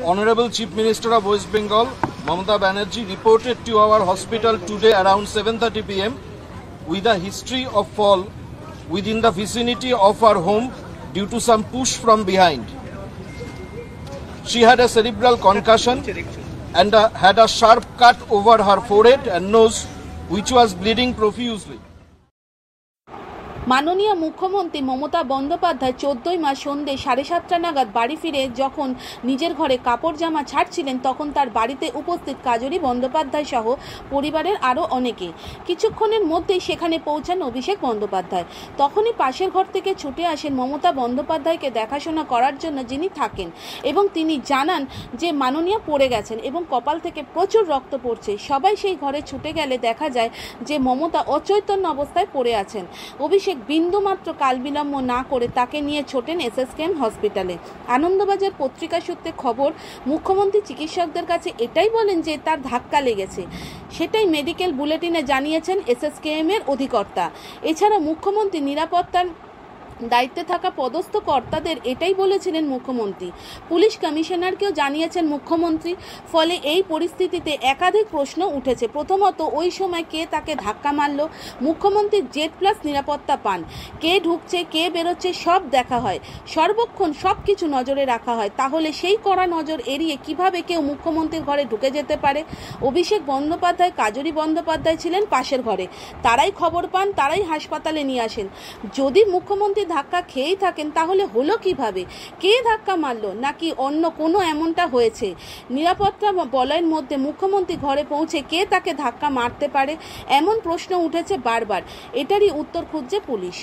Honorable Chief Minister of West Bengal, Mamata Banerjee, reported to our hospital today around 7:30 p.m. with a history of fall within the vicinity of her home due to some push from behind. She had a cerebral concussion and had a sharp cut over her forehead and nose, which was bleeding profusely. মাননীয় মুখ্যমন্ত্রী মমতা বন্দ্যোপাধ্যায় 14 মাস সন্ধ্যে 7:30 নাগাদ বাড়ি ফিরে যখন নিজের ঘরে কাপড় জামা ছাড়ছিলেন তখন তার বাড়িতে উপস্থিত কাজরি বন্দ্যোপাধ্যায় সহ পরিবারের আরও অনেকে। কিছুক্ষণের মধ্যেই সেখানে পৌঁছান অভিষেক বন্দ্যোপাধ্যায়। তখনই পাশের ঘর থেকে ছুটে আসেন মমতা বন্দ্যোপাধ্যায়কে দেখাশোনা করার জন্য, যিনি থাকেন, এবং তিনি জানান যে মাননীয় পড়ে গেছেন এবং কপাল থেকে প্রচুর রক্ত পড়ছে। সবাই সেই ঘরে ছুটে গেলে দেখা যায় যে মমতা অচৈতন্য অবস্থায় পড়ে আছেন। অভিষেক বিন্দুমাত্র কালবিলম্ব না করে তাকে নিয়ে ছোটেন এসএসকেএম হসপিটালে। আনন্দবাজার পত্রিকা সূত্রে খবর, মুখ্যমন্ত্রী চিকিৎসকদের কাছে এটাই বলেন যে তার ধাক্কা লেগেছে। সেটাই মেডিকেল বুলেটিনে জানিয়েছেন এসএসকেএম এর অধিকর্তা। এছাড়া মুখ্যমন্ত্রী নিরাপত্তার দায়িত্বে থাকা পদস্থ কর্তাদের এটাই বলেছিলেন মুখ্যমন্ত্রী। পুলিশ কমিশনারকেও জানিয়েছেন মুখ্যমন্ত্রী। ফলে এই পরিস্থিতিতে একাধিক প্রশ্ন উঠেছে। প্রথমত, ওই সময় কে তাকে ধাক্কা মারল? মুখ্যমন্ত্রী Z+ নিরাপত্তা পান। কে ঢুকছে কে বেরোচ্ছে সব দেখা হয়, সর্বক্ষণ সব কিছু নজরে রাখা হয়। তাহলে সেই কড়া নজর এড়িয়ে কিভাবে কেউ মুখ্যমন্ত্রীর ঘরে ঢুকে যেতে পারে? অভিষেক বন্দ্যোপাধ্যায়, কাজরি বন্দ্যোপাধ্যায় ছিলেন পাশের ঘরে। তারাই খবর পান, তারাই হাসপাতালে নিয়ে আসেন। যদি মুখ্যমন্ত্রী ধাক্কা খেয়েই থাকেন তাহলে হলো কিভাবে? কে ধাক্কা মারলো, নাকি অন্য কোনো এমনটা হয়েছে? নিরাপত্তা বলয়ের মধ্যে মুখ্যমন্ত্রী ঘরে পৌঁছে কে তাকে ধাক্কা মারতে পারে? এমন প্রশ্ন উঠেছে বারবার। এটারই উত্তর খুঁজছে পুলিশ।